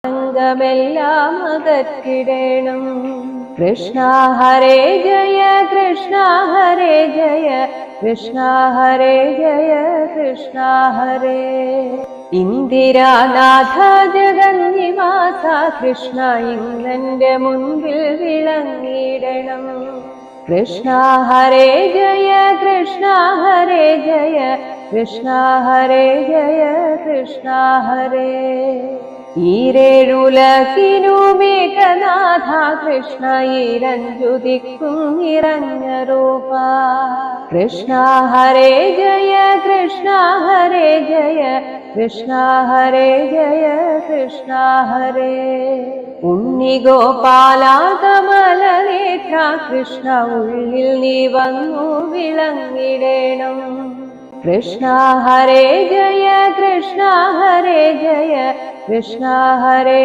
അംഗമെല്ലാം അകറ്റിടേണം. കൃഷ്ണ ഹരേ ജയ കൃഷ്ണ ഹരേ ജയ കൃഷ്ണ ഹരേ ജയ കൃഷ്ണ ഹരേ. ഇന്ദിരാനാഥ ജഗന്നിവാസ കൃഷ്ണ ഇന്നെന്റെ മുൻപിൽ വിളങ്ങിടണം. കൃഷ്ണ ഹരേ ജയ കൃഷ്ണ ഹരേ ജയ കൃഷ്ണ ഹരേ ജയ കൃഷ്ണ ഹരേ. ഈരേഴുലകിനുമേകനാഥ കൃഷ്ണ ഈരഞ്ജുതിക്കും നിറഞ്ഞ രൂപ. കൃഷ്ണ ഹരേ ജയ കൃഷ്ണ ഹരേ ജയ കൃഷ്ണ ഹരേ ജയ കൃഷ്ണ ഹരേ. ഉണ്ണിഗോപാല കമലനേത്ര കൃഷ്ണ ഉള്ളിൽ നീ വന്നു വിളങ്ങിടേണം. കൃഷ്ണ ഹരേ ജയ കൃഷ്ണ ഹരേ ജയ കൃഷ്ണ ഹരേ